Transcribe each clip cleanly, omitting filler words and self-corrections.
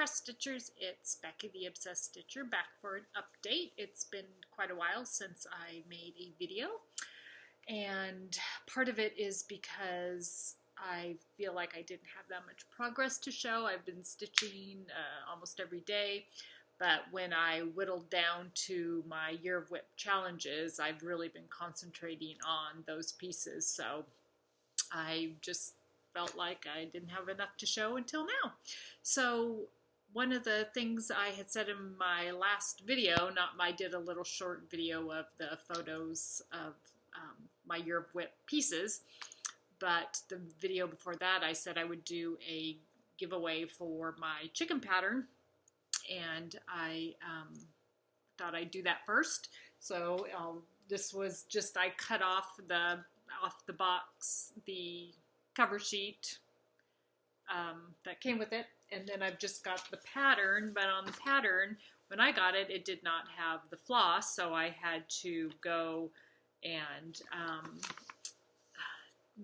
Crest Stitchers, it's Becky the Obsessed Stitcher back for an update. It's been quite a while since I made a video, and part of it is because I feel like I didn't have that much progress to show. I've been stitching almost every day, but when I whittled down to my Year of Whip challenges, I've really been concentrating on those pieces, so I just felt like I didn't have enough to show until now. So one of the things I had said in my last video, I did a little short video of the photos of my Year of Whip pieces, but the video before that I said I would do a giveaway for my chicken pattern, and I thought I'd do that first. So this was just, I cut off the box, the cover sheet that came with it, and then I've just got the pattern, but on the pattern, when I got it, it did not have the floss, so I had to go and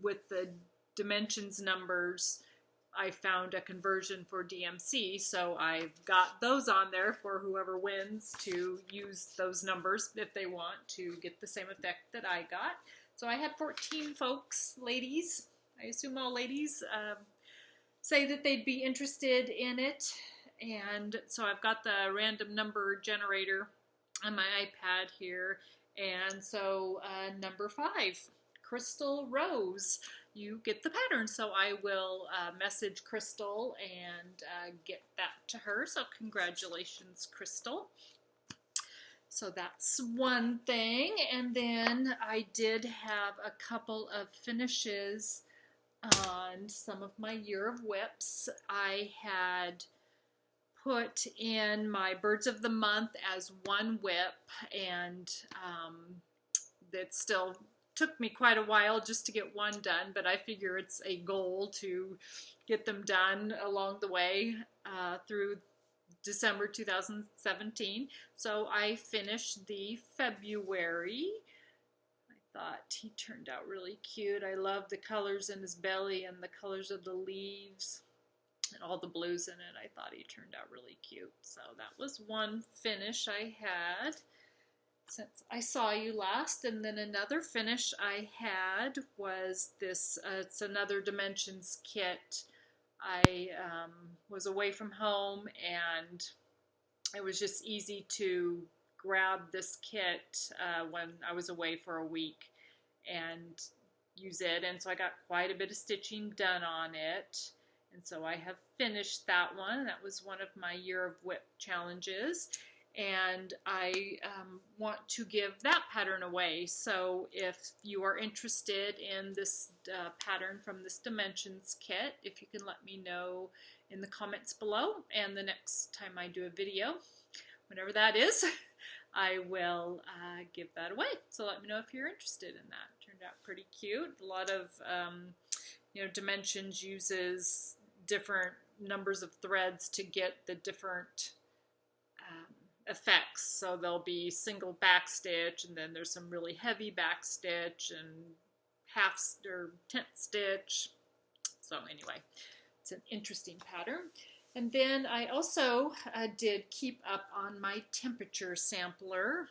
with the dimensions numbers, I found a conversion for DMC, so I've got those on there for whoever wins to use those numbers if they want to get the same effect that I got. So I had 14 folks, ladies, I assume all ladies, say that they'd be interested in it, and so I've got the random number generator on my iPad here, and so number 5, Crystal Rose, you get the pattern. So I will message Crystal and get that to her, so congratulations, Crystal. So that's one thing, and then I did have a couple of finishes on some of my Year of Whips. I had put in my Birds of the Month as one whip, and that still took me quite a while just to get one done, but I figure it's a goal to get them done along the way through December 2017. So I finished the February. I thought he turned out really cute. I love the colors in his belly and the colors of the leaves and all the blues in it. I thought he turned out really cute. So that was one finish I had since I saw you last. And then another finish I had was this, it's another Dimensions kit. I was away from home, and it was just easy to grab this kit when I was away for a week and use it, and so I got quite a bit of stitching done on it, and so I have finished that one. That was one of my Year of Whip challenges, and I want to give that pattern away. So if you are interested in this pattern from this Dimensions kit, if you can let me know in the comments below, and the next time I do a video, whenever that is, I will give that away. So let me know if you're interested in that. Turned out pretty cute. A lot of Dimensions uses different numbers of threads to get the different effects. So there'll be single back stitch, and then there's some really heavy back stitch and half or tenth stitch. So anyway, it's an interesting pattern. And then I also did keep up on my temperature sampler.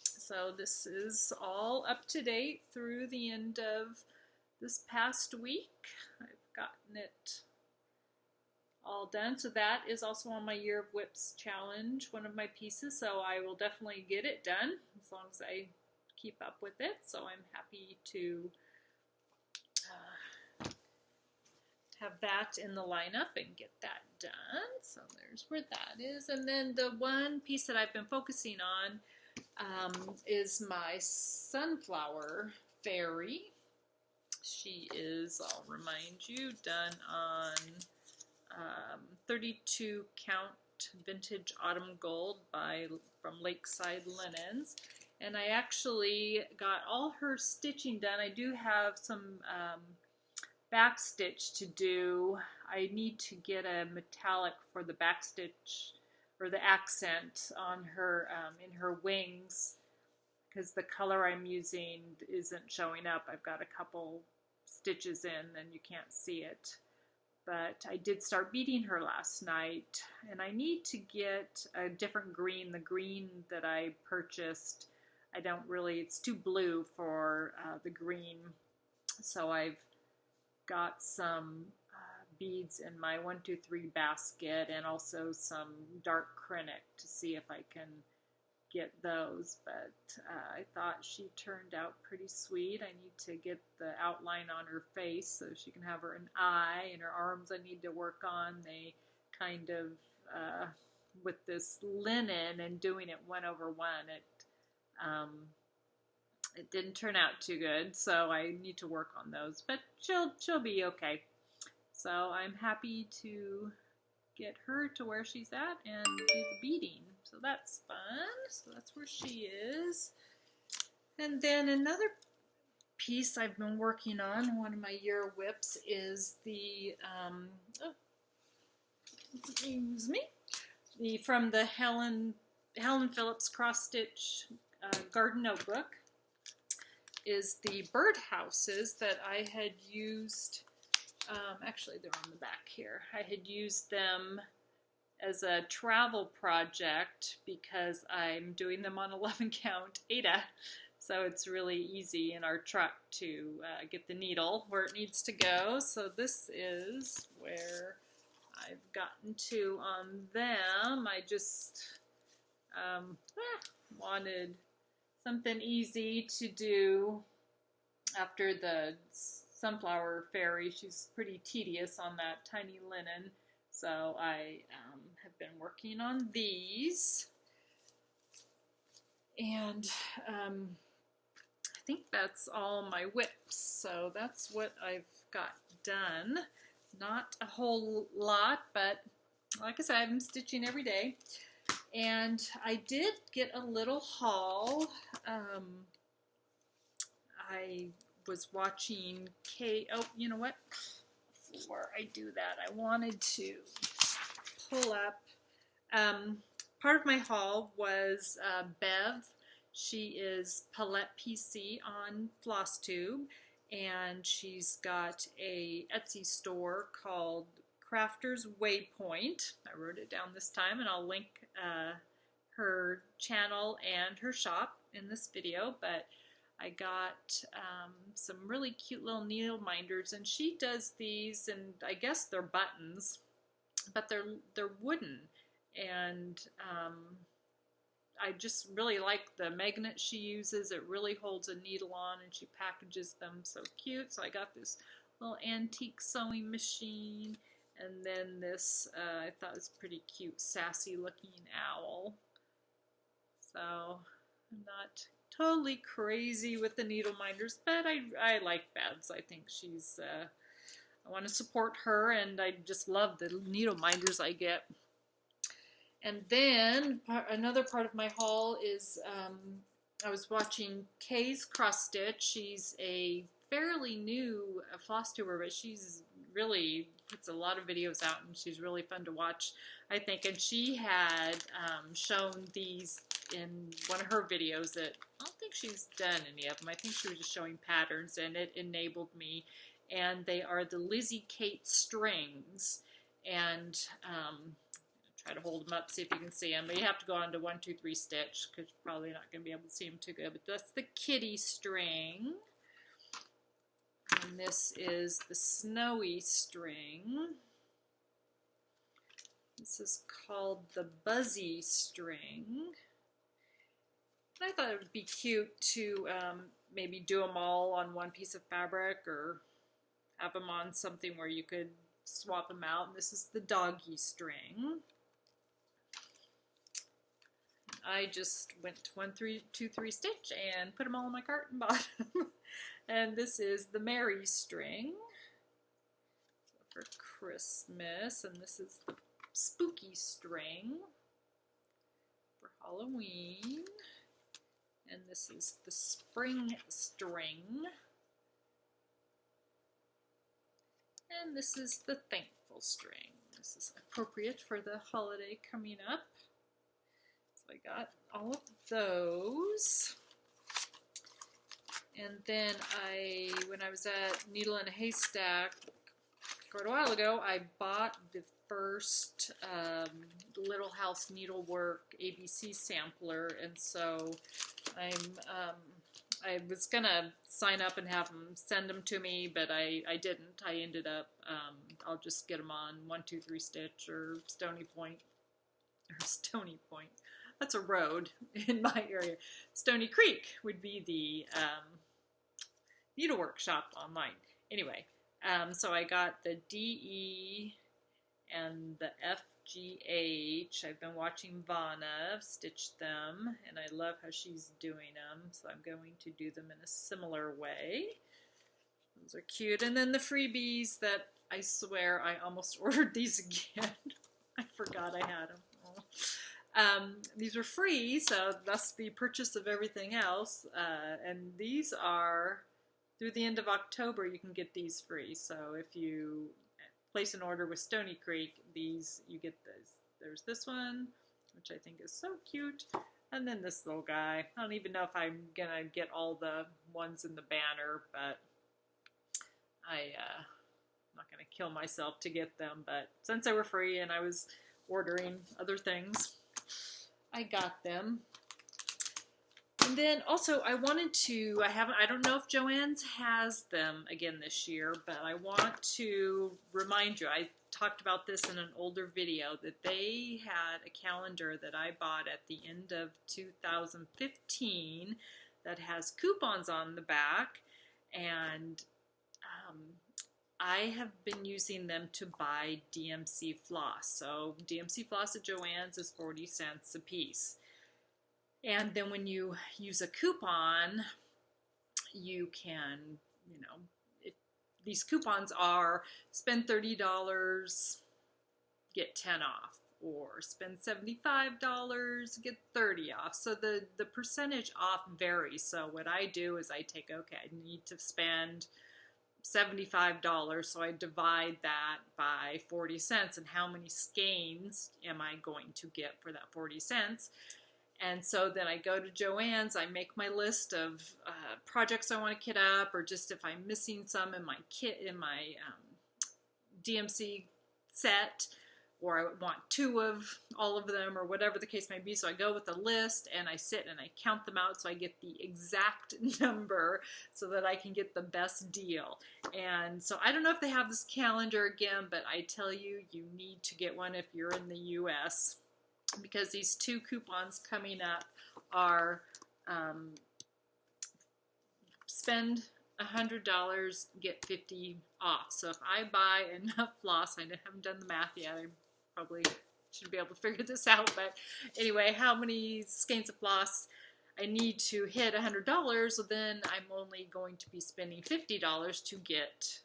So this is all up to date through the end of this past week. I've gotten it all done. So that is also on my Year of Whips challenge, one of my pieces. So I will definitely get it done as long as I keep up with it. So I'm happy to have that in the lineup and get that done. So there's where that is. And then the one piece that I've been focusing on is my Sunflower Fairy. She is, I'll remind you, done on 32 count vintage autumn gold from Lakeside Linens. And I actually got all her stitching done. I do have some back stitch to do. I need to get a metallic for the back stitch or the accent on her in her wings, because the color I'm using isn't showing up. I've got a couple stitches in and you can't see it, but I did start beading her last night, and I need to get a different green. The green that I purchased, I don't really, it's too blue for the green, so I've got some beads in my 1, 2, 3 basket, and also some dark Krennic to see if I can get those, but I thought she turned out pretty sweet. I need to get the outline on her face so she can have an eye, and her arms I need to work on. They kind of, with this linen and doing it 1/1, it didn't turn out too good, so I need to work on those, but she'll be okay. So I'm happy to get her to where she's at and do the beading. So that's fun. So that's where she is. And then another piece I've been working on, one of my year whips, is the, excuse me, from the Helen Phillips cross stitch garden notebook, is the bird houses that I had used. Actually, they're on the back here. I had used them as a travel project because I'm doing them on 11 count Aida, so it's really easy in our truck to get the needle where it needs to go. So this is where I've gotten to on them. I just wanted something easy to do after the sunflower fairy. She's pretty tedious on that tiny linen, so I have been working on these, and I think that's all my whips, so that's what I've got done. Not a whole lot, but like I said, I'm stitching every day, and I did get a little haul. I was watching oh, you know what? Before I do that, I wanted to pull up. Part of my haul was Bev. She is Palette PC on Flosstube, and she's got a Etsy store called Crafter's Waypoint. I wrote it down this time, and I'll link her channel and her shop in this video, but I got some really cute little needle minders, and she does these, and I guess they're buttons, but they're wooden, and I just really like the magnet she uses. It really holds a needle on, and she packages them so cute. So I got this little antique sewing machine, and then this I thought was pretty cute, sassy looking owl. So I'm not totally crazy with the needle minders, but I like Bev's. I think she's, I want to support her, and I just love the needle minders I get. And then another part of my haul is I was watching Kay's cross stitch. She's a fairly new Flosstuber, but she's really puts a lot of videos out, and she's really fun to watch, I think. And she had shown these in one of her videos that I don't think she's done any of them. I think she was just showing patterns, and it enabled me. And they are the Lizzie Kate strings, and try to hold them up, see if you can see them. But you have to go on to 1, 2, 3 stitch because you're probably not going to be able to see them too good. But that's the kitty string. And this is the snowy string. This is called the buzzy string. I thought it would be cute to maybe do them all on one piece of fabric, or have them on something where you could swap them out. And this is the doggy string. I just went 1, 2, 3 stitch and put them all in my cart and bought them. And this is the Mary string for Christmas, and this is the spooky string for Halloween, and this is the spring string, and this is the thankful string. This is appropriate for the holiday coming up. So I got all of those. And then when I was at Needle in a Haystack quite a while ago, I bought the first Little House Needlework ABC sampler, and so I was gonna sign up and have them send them to me, but I didn't. I ended up, I'll just get them on 123 Stitch or Stony Point. That's a road in my area. Stony Creek would be the needlework shop online. Anyway, so I got the DE and the FGH. I've been watching Vanna stitch them, and I love how she's doing them, so I'm going to do them in a similar way. Those are cute. And then the freebies that I swear I almost ordered these again. I forgot I had them. Oh. These were free, so thus the purchase of everything else. And these are, through the end of October, you can get these free. So if you place an order with Stony Creek, these, you get this. There's this one, which I think is so cute. And then this little guy. I don't even know if I'm going to get all the ones in the banner, but I'm not going to kill myself to get them. But since they were free and I was ordering other things, I got them. And then also I wanted to, I don't know if Joann's has them again this year, but I want to remind you, I talked about this in an older video, that they had a calendar that I bought at the end of 2015 that has coupons on the back, and I have been using them to buy DMC floss. So DMC floss at Joann's is 40 cents a piece. And then when you use a coupon, you can, these coupons are spend $30, get 10 off, or spend $75, get 30 off. So the percentage off varies. So what I do is I take, okay, I need to spend $75, so I divide that by 40 cents, and how many skeins am I going to get for that 40 cents? And so then I go to Joann's, I make my list of projects I want to kit up, or just if I'm missing some in my kit, in my DMC set, or I want 2 of all of them, or whatever the case may be. So I go with a list and I sit and I count them out so I get the exact number so that I can get the best deal. And so I don't know if they have this calendar again, but I tell you, you need to get one if you're in the US, because these 2 coupons coming up are spend $100, get 50 off. So if I buy enough floss, I haven't done the math yet, I probably should be able to figure this out, but anyway, how many skeins of floss I need to hit $100, well, then I'm only going to be spending $50 to get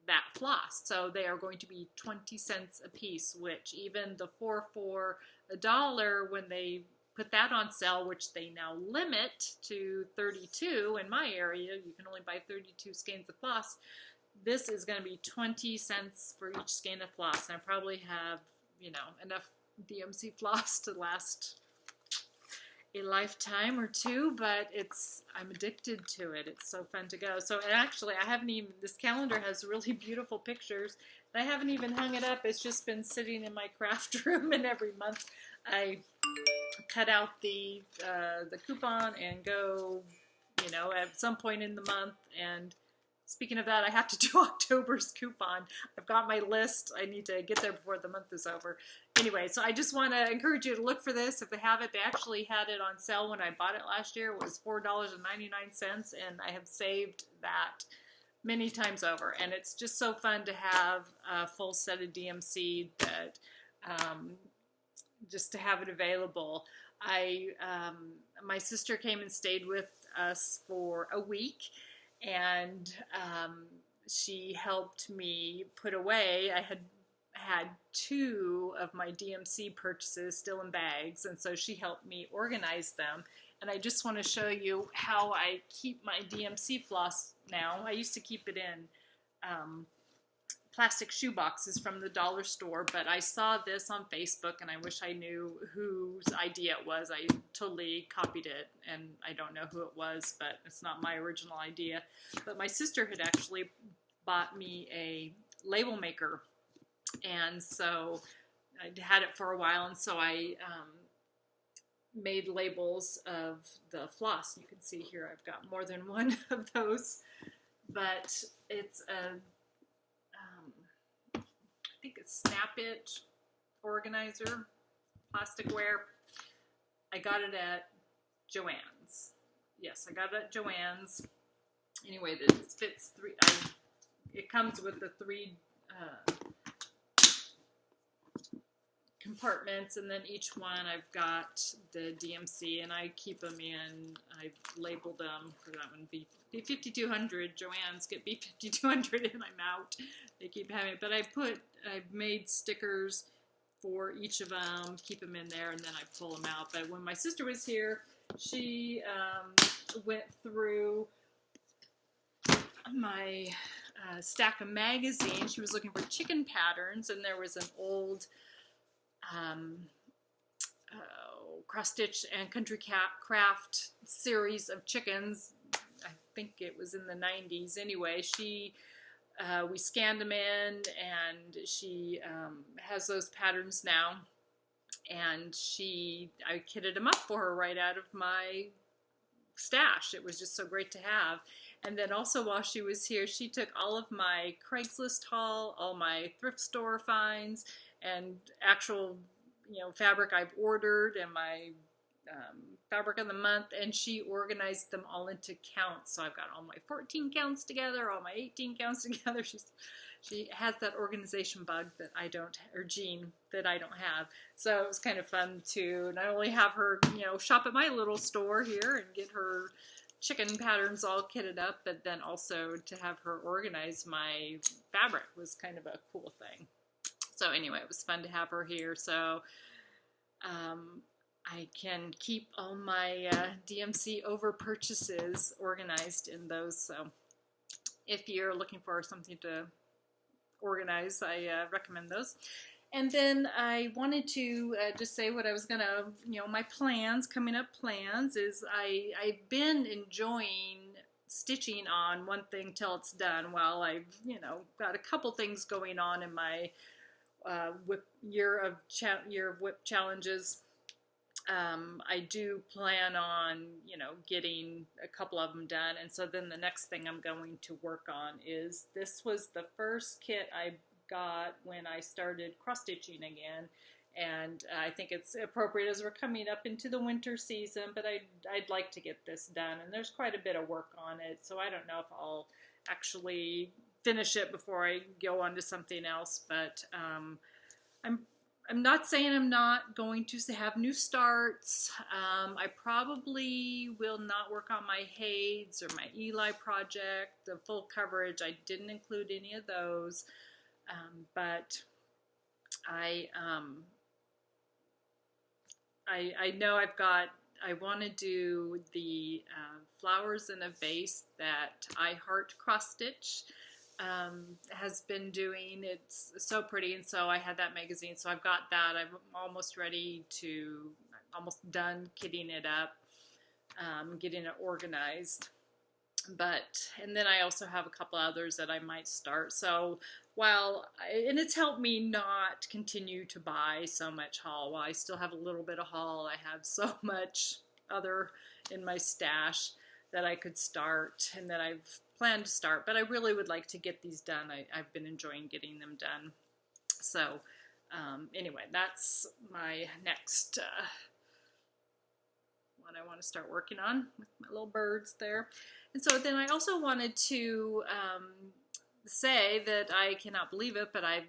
that floss. So they are going to be 20 cents a piece, which even the 4 for $1, when they put that on sale, which they now limit to 32 in my area, you can only buy 32 skeins of floss. This is going to be 20 cents for each skein of floss. And I probably have, enough DMC floss to last a lifetime or 2, but I'm addicted to it. It's so fun to go. So actually, this calendar has really beautiful pictures. I haven't even hung it up. It's just been sitting in my craft room, and every month I cut out the coupon and go, at some point in the month. And speaking of that, I have to do October's coupon. I've got my list. I need to get there before the month is over. Anyway, so I just want to encourage you to look for this. If they have it, they actually had it on sale when I bought it last year. It was $4.99, and I have saved that many times over. And it's just so fun to have a full set of DMC that just to have it available. My sister came and stayed with us for a week, and she helped me put away. I had 2 of my DMC purchases still in bags, and so she helped me organize them. And I just want to show you how I keep my DMC floss now. I used to keep it in plastic shoe boxes from the dollar store, but I saw this on Facebook, and I wish I knew whose idea it was. I totally copied it, and I don't know who it was, but it's not my original idea. But my sister had actually bought me a label maker. And so I had it for a while, and so I made labels of the floss. You can see here I've got more than one of those, but it's a, I think it's Snap It organizer, plasticware. I got it at Joann's. Yes, I got it at Joann's. Anyway, it fits three. It comes with the three compartments, and then each one I've got the DMC, and I keep them in. I labeled them for that one B5200. Joann's get B5200, and I'm out. They keep having it, but I've made stickers for each of them, keep them in there, and then I pull them out. But when my sister was here, she went through my stack of magazines. She was looking for chicken patterns, and there was an old cross stitch and country craft series of chickens. I think it was in the 90s. Anyway, we scanned them in, and she has those patterns now, and I kitted them up for her right out of my stash. It was just so great to have. And then also while she was here, she took all of my Craigslist haul, all my thrift store finds, and actual, fabric I've ordered, and my fabric of the month, and she organized them all into counts. So I've got all my 14 counts together, all my 18 counts together. She has that organization bug that I don't, or gene that I don't have. So it was kind of fun to not only have her, shop at my little store here and get her chicken patterns all kitted up, but then also to have her organize my fabric was kind of a cool thing. So anyway, it was fun to have her here. So I can keep all my DMC over purchases organized in those. So if you're looking for something to organize, I recommend those. And then I wanted to just say what I was gonna, my plans, coming up plans, is I've been enjoying stitching on one thing till it's done. While I've, got a couple things going on in my year of whip challenges. I do plan on, getting a couple of them done. And so then the next thing I'm going to work on is, this was the first kit I got when I started cross-stitching again. And I think it's appropriate as we're coming up into the winter season, but I'd like to get this done. And there's quite a bit of work on it, so I don't know if I'll actually finish it before I go on to something else. But I'm not saying I'm not going to have new starts. I probably will not work on my Hades or my Eli project, the full coverage. I didn't include any of those, but I know I want to do the flowers in a vase that I Heart Cross Stitch has been doing. It's so pretty, and so I had that magazine, so I've got that. I'm almost almost done kitting it up, getting it organized. And then I also have a couple others that I might start. So and it's helped me not continue to buy so much haul. While I still have a little bit of haul, I have so much other in my stash that I could start and that I've planned to start. But I really would like to get these done. I've been enjoying getting them done. So anyway, that's my next one I want to start working on with my little birds there. And so then I also wanted to say that I cannot believe it, but I've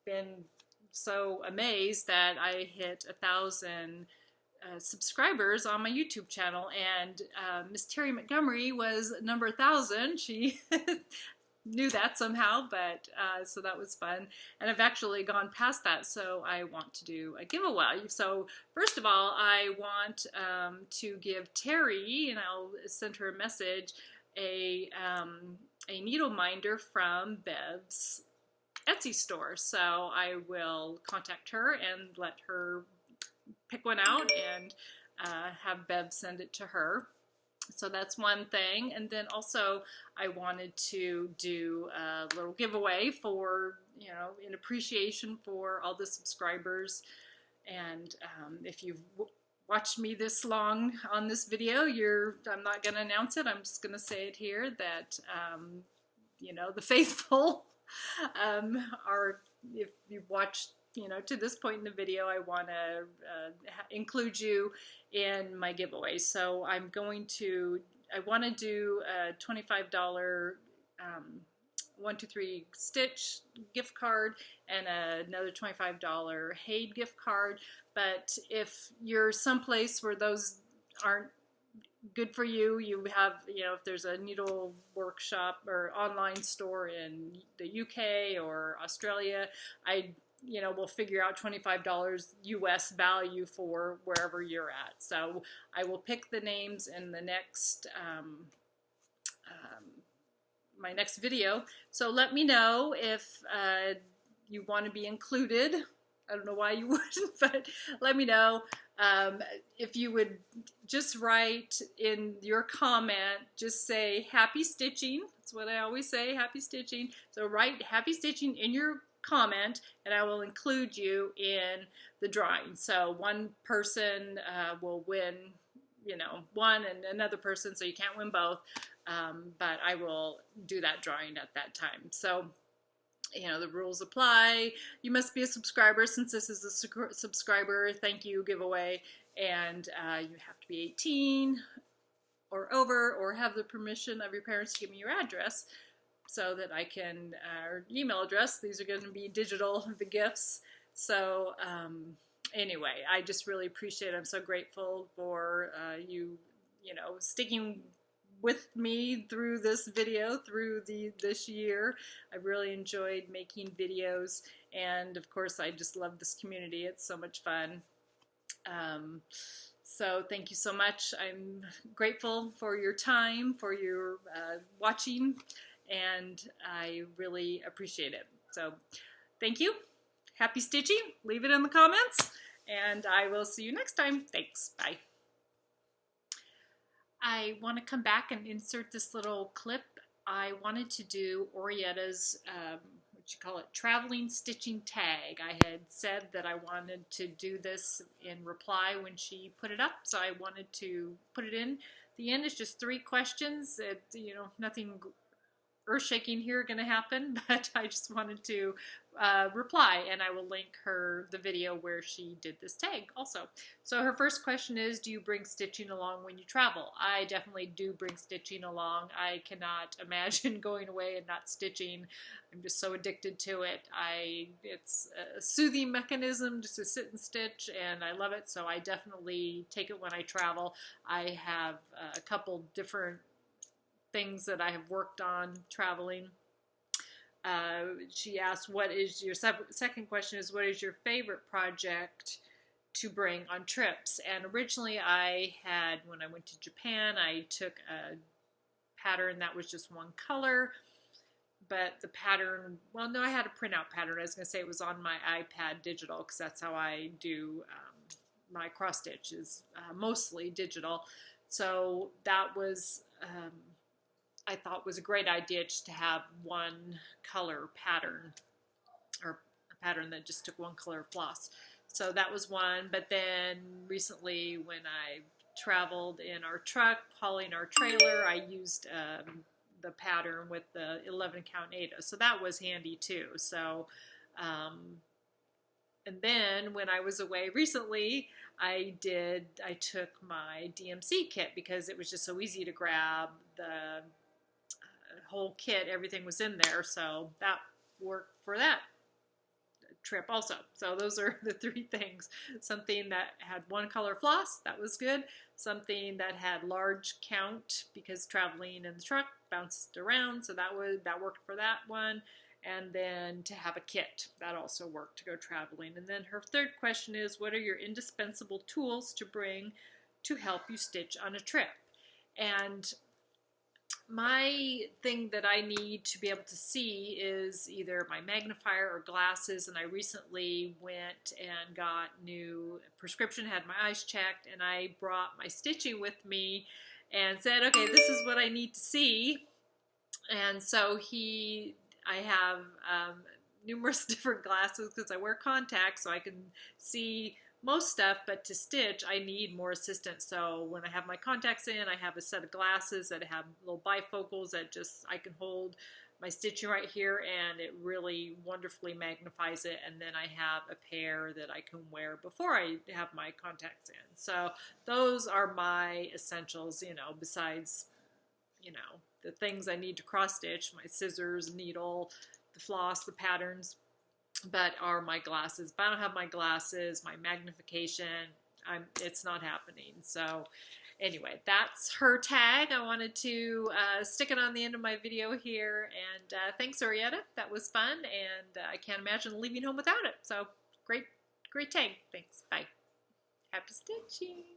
been so amazed that I hit 1,000 subscribers on my YouTube channel, and Miss Terry Montgomery was number 1,000. She knew that somehow, but so that was fun. And I've actually gone past that, so I want to do a giveaway. So first of all, I want to give Terry, and I'll send her a message, a needle minder from Bev's Etsy store. So I will contact her and let her pick one out and have Bev send it to her. So that's one thing. And then also I wanted to do a little giveaway for, in appreciation for all the subscribers. And if you've watched me this long on this video, I'm not going to announce it. I'm just going to say it here that, the faithful are, if you've watched to this point in the video, I want to include you in my giveaway. So I want to do a $25 1-2-3 Stitch gift card and another $25 Haid gift card. But if you're someplace where those aren't good for you, you have, if there's a needle workshop or online store in the UK or Australia, we'll figure out $25 US value for wherever you're at. So I will pick the names in the next, my next video. So let me know if you want to be included. I don't know why you wouldn't, but let me know. If you would just write in your comment, just say happy stitching. That's what I always say, happy stitching. So write happy stitching in your comment and I will include you in the drawing. So one person will win, one, and another person, so you can't win both. But I will do that drawing at that time. So, the rules apply. You must be a subscriber since this is a subscriber thank you giveaway. And you have to be 18 or over or have the permission of your parents to give me your address so that I can, or email address. These are going to be digital, the gifts. So anyway, I just really appreciate it. I'm so grateful for you, sticking with me through this video, through this year. I really enjoyed making videos, and of course I just love this community. It's so much fun. So thank you so much. I'm grateful for your time, for your watching, and I really appreciate it. So thank you. Happy stitching. Leave it in the comments, and I will see you next time. Thanks. Bye. I want to come back and insert this little clip. I wanted to do Orietta's, traveling stitching tag. I had said that I wanted to do this in reply when she put it up, so I wanted to put it in. The end is just 3 questions. Nothing earth-shaking here going to happen, but I just wanted to reply, and I will link the video where she did this tag also. So her first question is, do you bring stitching along when you travel? I definitely do bring stitching along. I cannot imagine going away and not stitching. I'm just so addicted to it. It's a soothing mechanism just to sit and stitch, and I love it, so I definitely take it when I travel. I have a couple different things that I have worked on traveling. She asked, what is your second question is, what is your favorite project to bring on trips? And originally when I went to Japan, I took a pattern that was just one color, but the pattern, well, no, I had a printout pattern. I was going to say it was on my iPad digital because that's how I do my cross stitch is mostly digital. So that was, I thought was a great idea just to have one color pattern, or a pattern that just took one color of floss. So that was one. But then recently when I traveled in our truck hauling our trailer, I used the pattern with the 11 count Aida. So that was handy too. So, and then when I was away recently, I took my DMC kit because it was just so easy to grab the whole kit. Everything was in there, so that worked for that trip also. So those are the 3 things. Something that had one color floss, that was good. Something that had large count because traveling in the truck bounced around, so that worked for that one. And then to have a kit, that also worked to go traveling. And then her third question is, what are your indispensable tools to bring to help you stitch on a trip? And my thing that I need to be able to see is either my magnifier or glasses, and I recently went and got new prescription, had my eyes checked, and I brought my stitching with me, and said, okay, this is what I need to see. And so I have numerous different glasses because I wear contacts so I can see most stuff, but to stitch I need more assistance. So when I have my contacts in, I have a set of glasses that have little bifocals that just I can hold my stitching right here, and it really wonderfully magnifies it. And then I have a pair that I can wear before I have my contacts in. So those are my essentials, you know, besides, you know, the things I need to cross stitch, my scissors, needle, the floss, the patterns, but are my glasses. If I don't have my glasses, my magnification, it's not happening. So anyway, that's her tag. I wanted to stick it on the end of my video here. And thanks, Arietta. That was fun, and I can't imagine leaving home without it. So great tag. Thanks. Bye. Happy stitching.